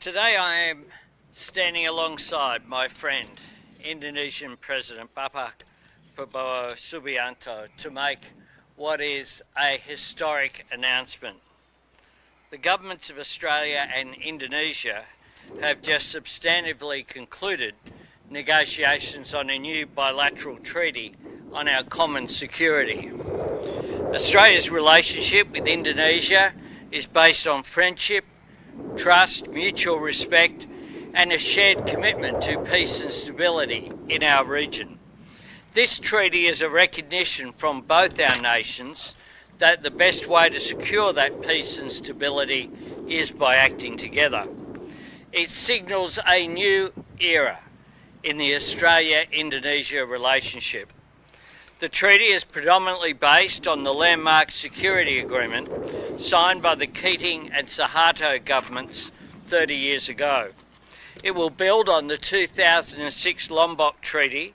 Today I am standing alongside my friend, Indonesian President Prabowo Subianto, to make what is a historic announcement. The governments of Australia and Indonesia have just substantively concluded negotiations on a new bilateral treaty on our common security. Australia's relationship with Indonesia is based on friendship, trust, mutual respect, and a shared commitment to peace and stability in our region. This treaty is a recognition from both our nations that the best way to secure that peace and stability is by acting together. It signals a new era in the Australia-Indonesia relationship. The treaty is predominantly based on the landmark security agreement signed by the Keating and Suharto governments 30 years ago. It will build on the 2006 Lombok Treaty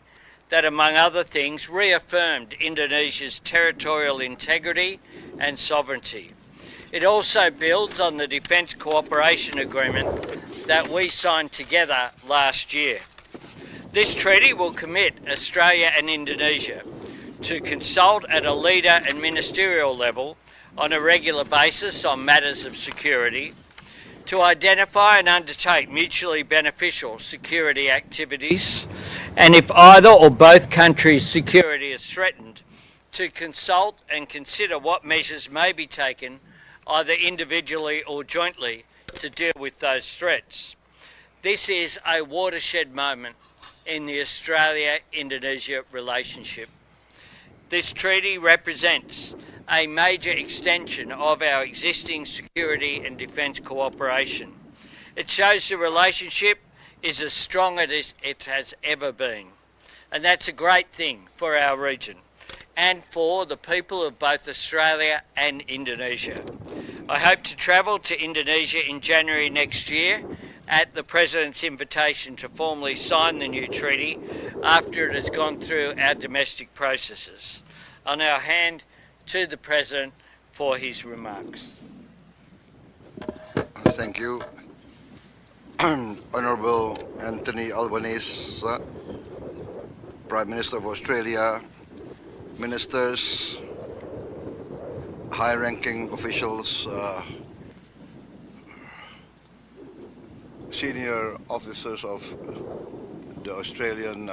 that, among other things, reaffirmed Indonesia's territorial integrity and sovereignty. It also builds on the Defence Cooperation Agreement that we signed together last year. This treaty will commit Australia and Indonesia to consult at a leader and ministerial level on a regular basis on matters of security, to identify and undertake mutually beneficial security activities, and if either or both countries' security is threatened, to consult and consider what measures may be taken, either individually or jointly, to deal with those threats. This is a watershed moment in the Australia-Indonesia relationship. This treaty represents a major extension of our existing security and defence cooperation. It shows the relationship is as strong as it has ever been. And that's a great thing for our region and for the people of both Australia and Indonesia. I hope to travel to Indonesia in January next year at the President's invitation to formally sign the new treaty after it has gone through our domestic processes. I'll now hand to the President for his remarks. Thank you. Honourable Anthony Albanese, Prime Minister of Australia, Ministers, high-ranking officials, senior officers of the Australian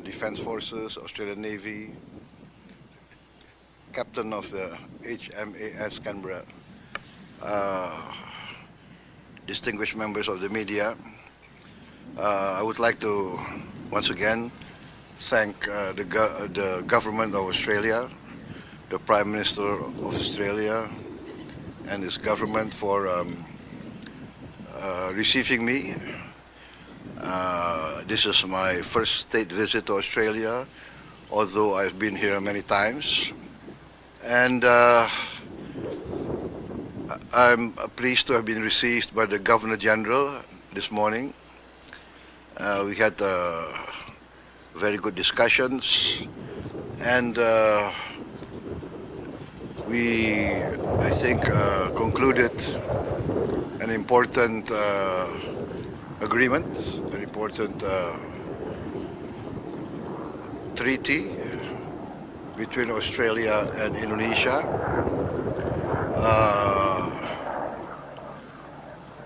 Defence Forces, Australian Navy, Captain of the HMAS Canberra, distinguished members of the media. I would like to once again thank the government of Australia, the Prime Minister of Australia and his government for receiving me. This is my first state visit to Australia, although I've been here many times. And I'm pleased to have been received by the Governor General this morning. We had very good discussions, and we, I think, concluded an important agreement, an important treaty between Australia and Indonesia,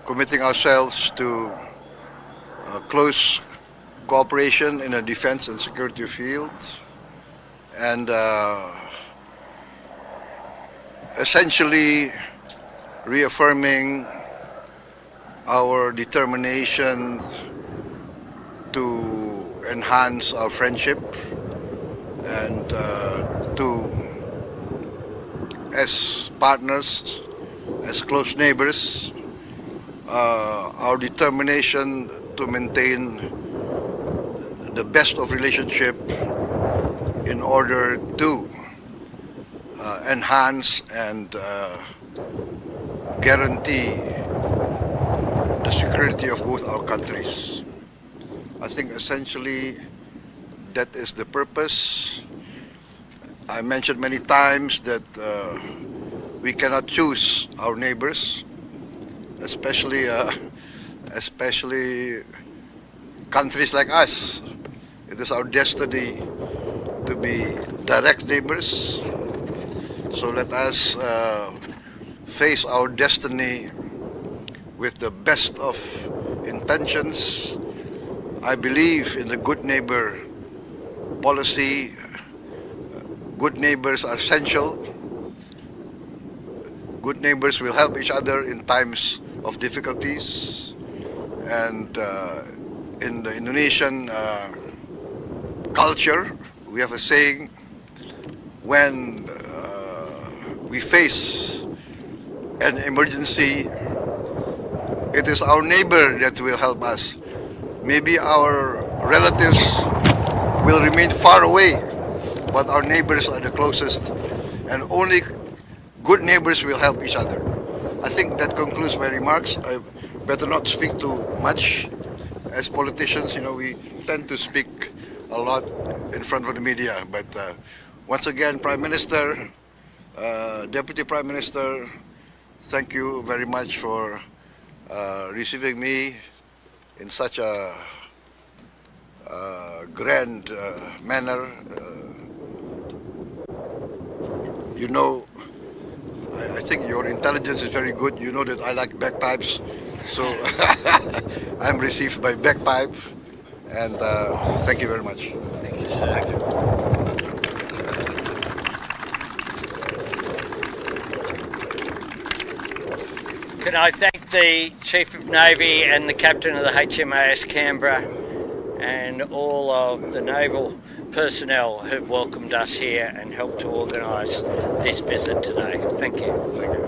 committing ourselves to close cooperation in the defense and security field, and essentially reaffirming our determination to enhance our friendship and to, as partners, as close neighbors, our determination to maintain the best of relationship in order to enhance and guarantee the security of both our countries. I think essentially that is the purpose. I mentioned many times that we cannot choose our neighbors, especially especially countries like us. It is our destiny to be direct neighbors. So let us face our destiny with the best of intentions. I believe in the good neighbor policy. Good neighbors are essential. Good neighbors will help each other in times of difficulties. And in the Indonesian culture, we have a saying, when we face an emergency, it is our neighbor that will help us. Maybe our relatives will remain far away, but our neighbors are the closest, and only good neighbors will help each other. I think that concludes my remarks. I better not speak too much. As politicians, we tend to speak a lot in front of the media. But once again, Prime Minister, Deputy Prime Minister, thank you very much for receiving me in such a grand manner. You know, I think your intelligence is very good. You know that I like bagpipes, so I'm received by bagpipe, and thank you very much. Thank you, sir. Thank you. Can I thank the Chief of Navy and the Captain of the HMAS Canberra and all of the naval personnel who've welcomed us here and helped to organise this visit today. Thank you. Thank you.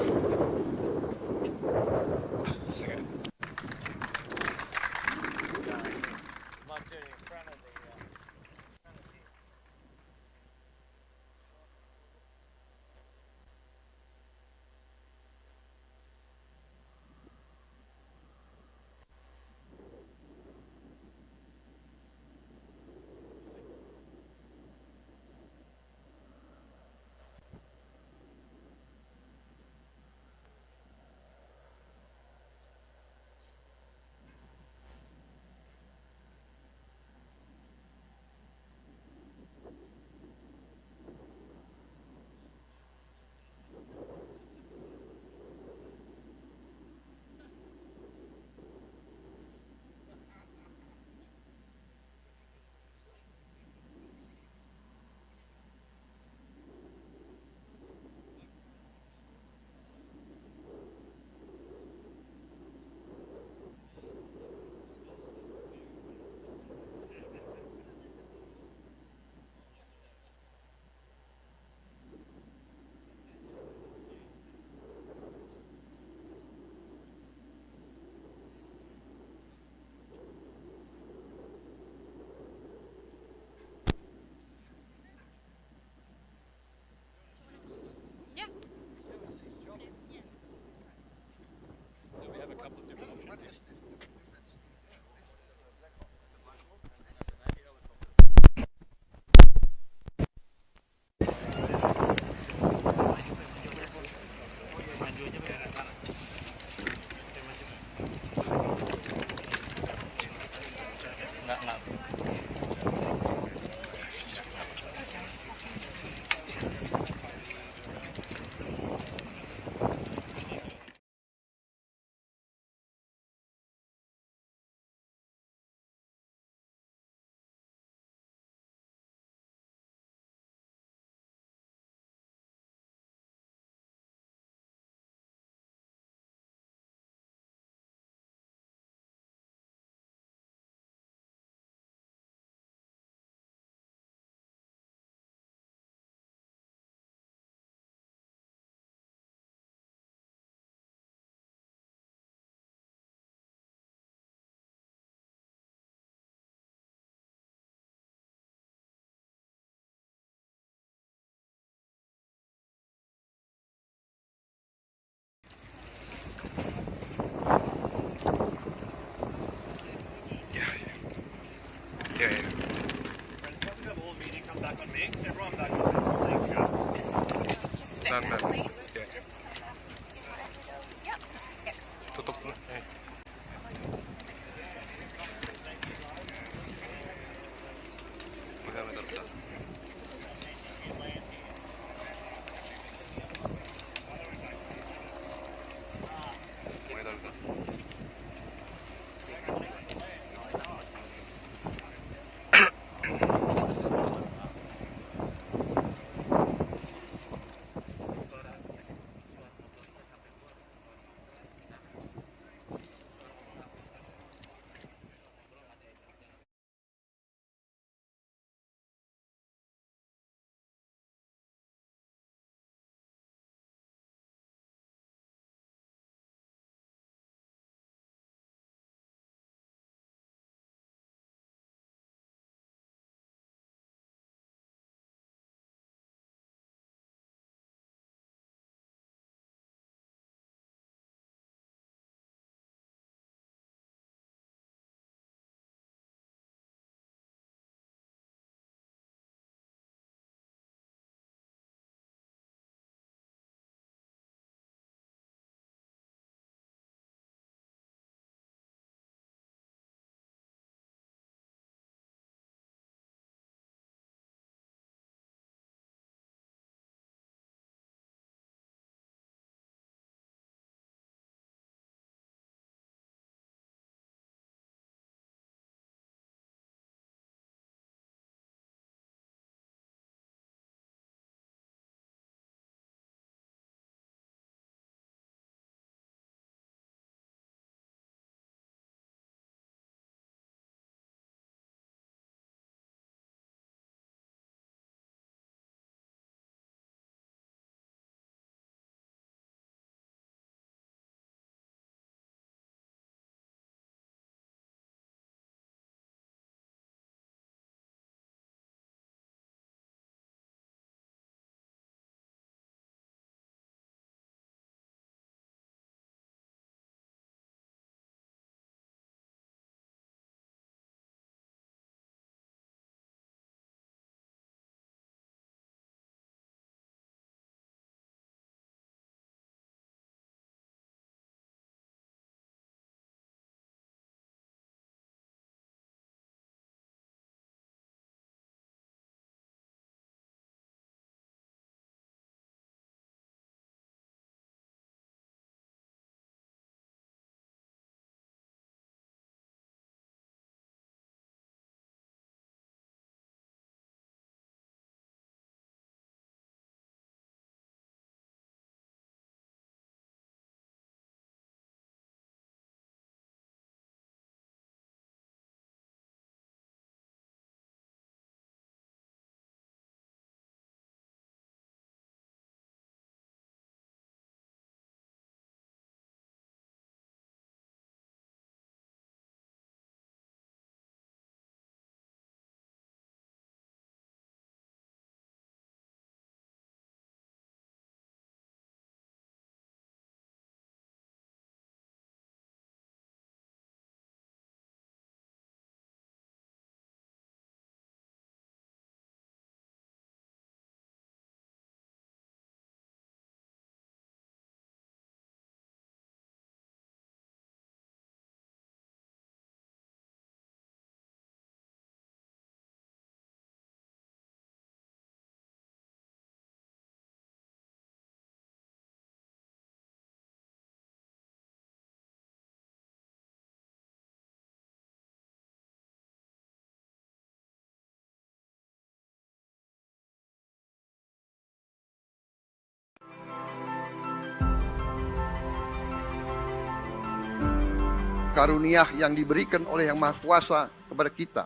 karunia yang diberikan oleh Yang Maha Kuasa kepada kita.